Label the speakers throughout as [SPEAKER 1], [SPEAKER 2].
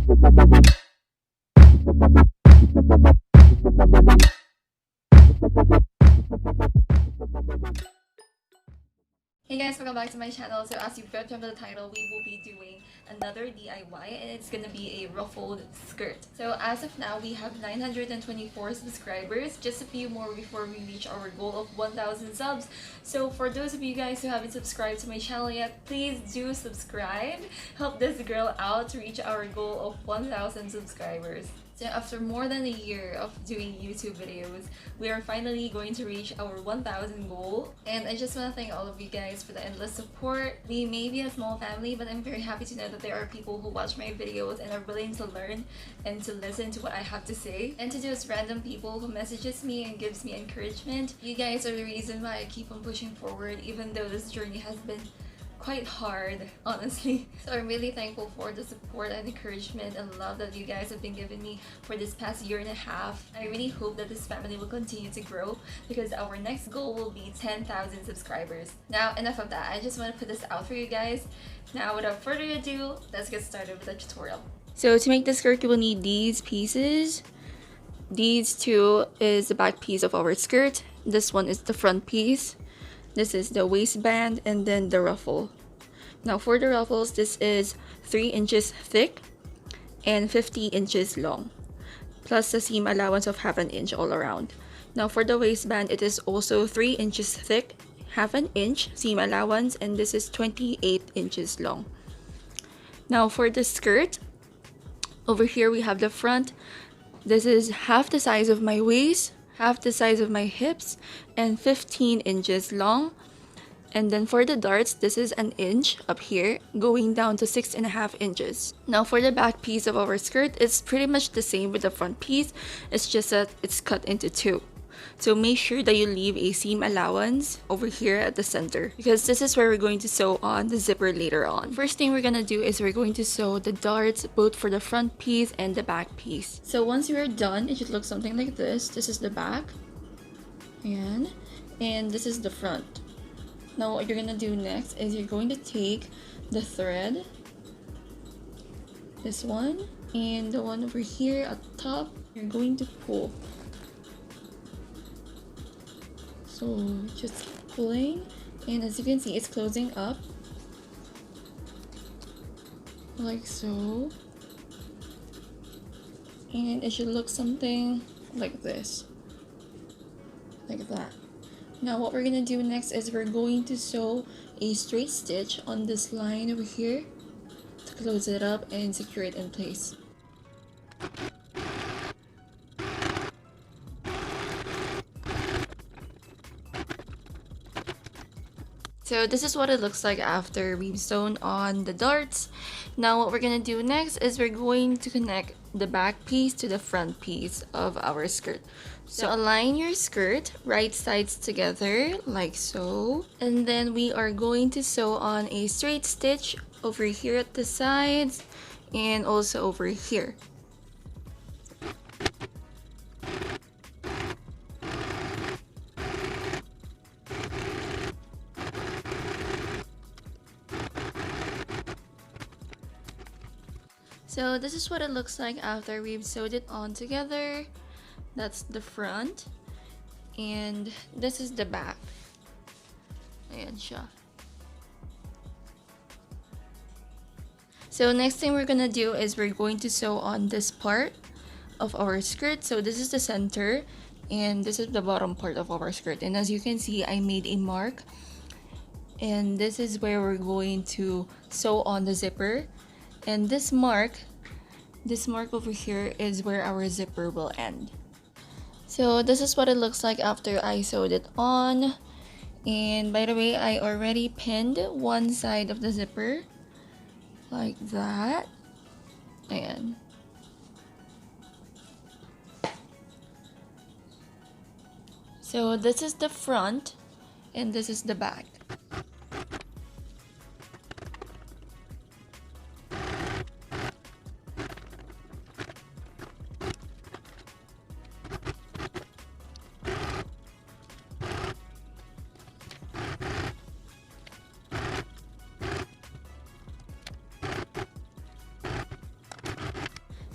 [SPEAKER 1] Hey guys, welcome back to my channel. So as you've read from the title, we will be doing another DIY and it's gonna be a ruffled skirt. So as of now, we have 924 subscribers, just a few more before we reach our goal of 1,000 subs. So for those of you guys who haven't subscribed to my channel yet, please do subscribe. Help this girl out to reach our goal of 1,000 subscribers. So after more than a year of doing YouTube videos, we are finally going to reach our 1,000 goal. And I just want to thank all of you guys for the endless support. We may be a small family, but I'm very happy to know that there are people who watch my videos and are willing to learn and to listen to what I have to say. And to those random people who messages me and gives me encouragement, you guys are the reason why I keep on pushing forward, even though this journey has been quite hard, honestly. So I'm really thankful for the support and encouragement and love that you guys have been giving me for this past year and a half. I really hope that this family will continue to grow because our next goal will be 10,000 subscribers. Now, enough of that. I just want to put this out for you guys. Now, without further ado, let's get started with the tutorial. So to make the skirt, you will need these pieces. These two is the back piece of our skirt. This one is the front piece. This is the waistband and then the ruffle. Now for the ruffles, this is 3 inches thick and 50 inches long, plus the seam allowance of half an inch all around. Now for the waistband, it is also 3 inches thick, half an inch seam allowance, and this is 28 inches long. Now for the skirt, over here we have the front. This is half the size of my waist, half the size of my hips, and 15 inches long. And then for the darts, this is an inch up here, going down to 6.5 inches. Now for the back piece of our skirt, it's pretty much the same with the front piece. It's just that it's cut into two. So make sure that you leave a seam allowance over here at the center, because this is where we're going to sew on the zipper later on. First thing we're gonna do is we're going to sew the darts both for the front piece and the back piece. So once you're done, it should look something like this. This is the back, and this is the front. Now what you're gonna do next is you're going to take the thread, this one, and the one over here at top, you're going to pull. So just keep pulling, and as you can see, it's closing up like so, and it should look something like this, like that. Now what we're gonna do next is we're going to sew a straight stitch on this line over here to close it up and secure it in place. So this is what it looks like after we've sewn on the darts. Now what we're gonna do next is we're going to connect the back piece to the front piece of our skirt. So align your skirt right sides together like so, and then we are going to sew on a straight stitch over here at the sides and also over here. So this is what it looks like after we've sewed it on together. That's the front, and this is the back. Ayan siya. So next thing we're gonna do is we're going to sew on this part of our skirt. So this is the center, and this is the bottom part of our skirt. And as you can see, I made a mark, and this is where we're going to sew on the zipper. And this mark over here is where our zipper will end. So this is what it looks like after I sewed it on. And by the way, I already pinned one side of the zipper like that. Ayan. So this is the front and this is the back.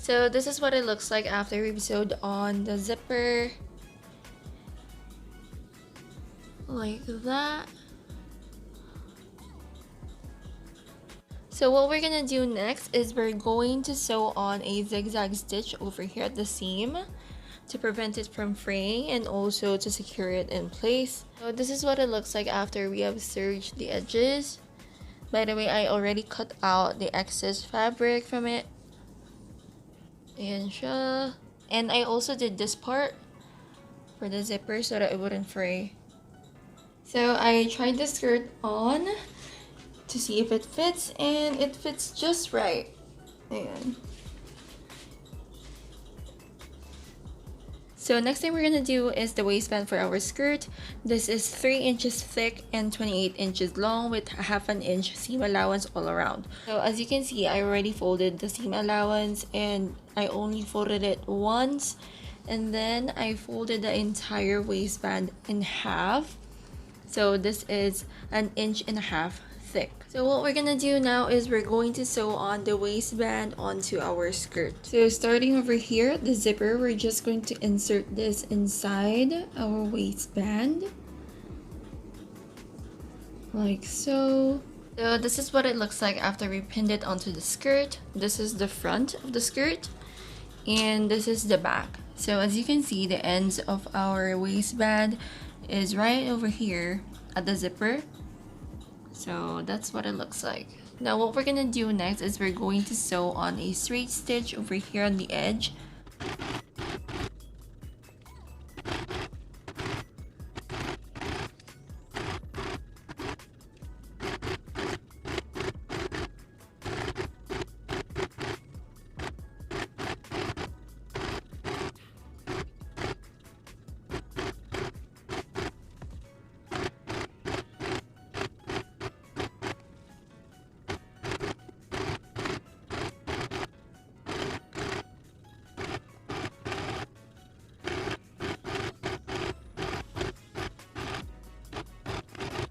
[SPEAKER 1] So this is what it looks like after we've sewed on the zipper. Like that. So what we're gonna do next is we're going to sew on a zigzag stitch over here at the seam to prevent it from fraying and also to secure it in place. So this is what it looks like after we have serged the edges. By the way, I already cut out the excess fabric from it. Ayan siya. And I also did this part for the zipper so that it wouldn't fray. So I tried the skirt on to see if it fits, and it fits just right. Ayan. So next thing we're gonna do is the waistband for our skirt. This is 3 inches thick and 28 inches long with half an inch seam allowance all around. So as you can see, I already folded the seam allowance and I only folded it once, and then I folded the entire waistband in half. So this is 1.5 inches thick. So what we're gonna do now is we're going to sew on the waistband onto our skirt. So starting over here, the zipper, we're just going to insert this inside our waistband. Like so. So this is what it looks like after we pinned it onto the skirt. This is the front of the skirt and this is the back. So as you can see, the ends of our waistband is right over here at the zipper. So that's what it looks like. Now what we're gonna do next is we're going to sew on a straight stitch over here on the edge.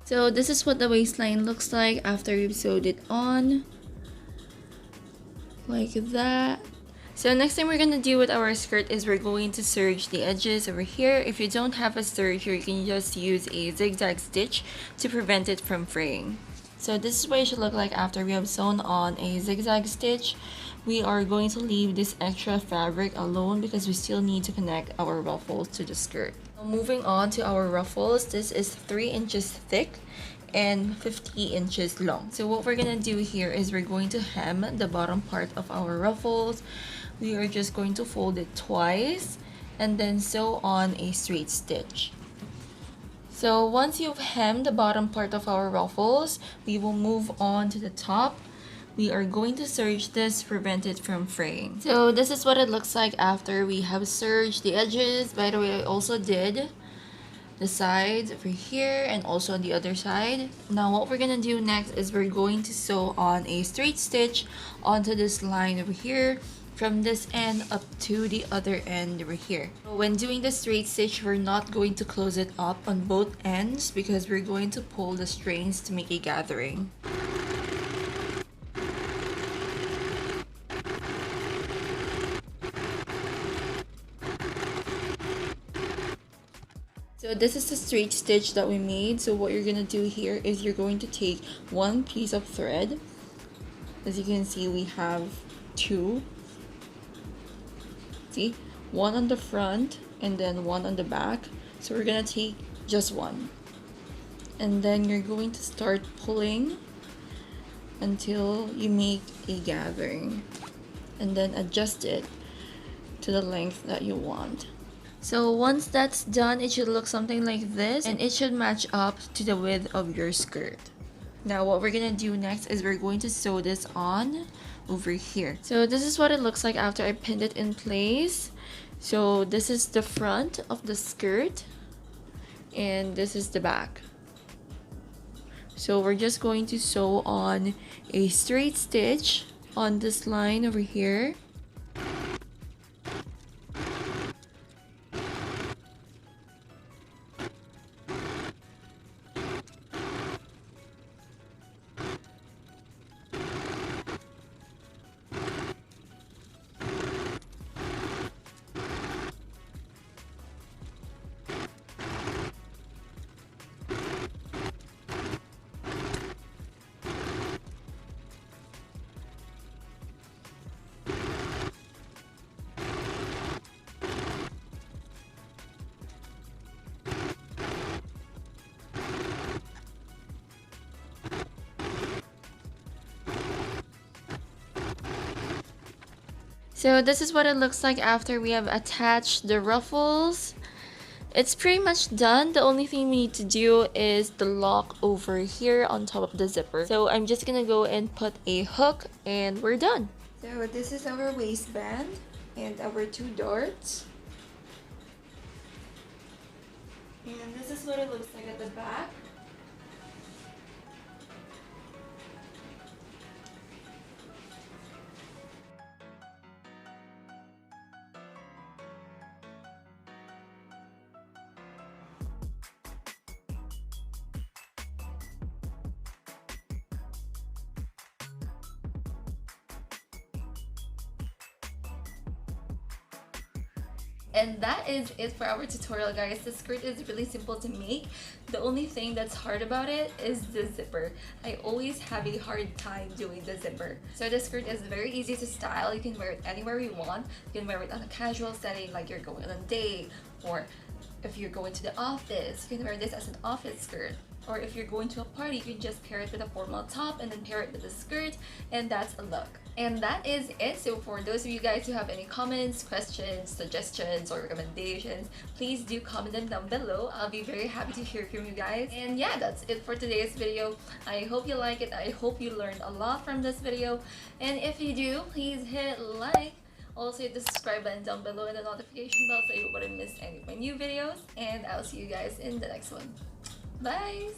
[SPEAKER 1] So this is what the waistline looks like after we've sewed it on. Like that. So next thing we're gonna do with our skirt is we're going to serge the edges over here. If you don't have a serger, you can just use a zigzag stitch to prevent it from fraying. So this is what it should look like after we have sewn on a zigzag stitch. We are going to leave this extra fabric alone because we still need to connect our ruffles to the skirt. Moving on to our ruffles, this is 3 inches thick and 50 inches long. So what we're gonna do here is we're going to hem the bottom part of our ruffles. We are just going to fold it twice and then sew on a straight stitch. So once you've hemmed the bottom part of our ruffles, we will move on to the top. We are going to serge this to prevent it from fraying. So this is what it looks like after we have serged the edges. By the way, I also did the sides over here and also on the other side. Now what we're gonna do next is we're going to sew on a straight stitch onto this line over here from this end up to the other end over here. So when doing the straight stitch, we're not going to close it up on both ends because we're going to pull the strings to make a gathering. So this is the straight stitch that we made. So what you're gonna do here is you're going to take one piece of thread. As you can see, we have two. See, one on the front and then one on the back. So we're gonna take just one. And then you're going to start pulling until you make a gathering. And then adjust it to the length that you want. So once that's done, it should look something like this and it should match up to the width of your skirt. Now what we're gonna do next is we're going to sew this on over here. So this is what it looks like after I pinned it in place. So this is the front of the skirt and this is the back. So we're just going to sew on a straight stitch on this line over here. So this is what it looks like after we have attached the ruffles. It's pretty much done. The only thing we need to do is the lock over here on top of the zipper. So I'm just gonna go and put a hook and we're done. So this is our waistband and our two darts. And this is what it looks like at the back. And that is it for our tutorial, guys. The skirt is really simple to make. The only thing that's hard about it is the zipper. I always have a hard time doing the zipper. So the skirt is very easy to style. You can wear it anywhere you want. You can wear it on a casual setting, like you're going on a date, or if you're going to the office, you can wear this as an office skirt. Or if you're going to a party, you can just pair it with a formal top and then pair it with a skirt, and that's a look. And that is it. So for those of you guys who have any comments, questions, suggestions, or recommendations, please do comment them down below. I'll be very happy to hear from you guys. And yeah, that's it for today's video. I hope you like it. I hope you learned a lot from this video. And if you do, please hit like. Also hit the subscribe button down below and the notification bell so you wouldn't miss any of my new videos. And I'll see you guys in the next one. Bye!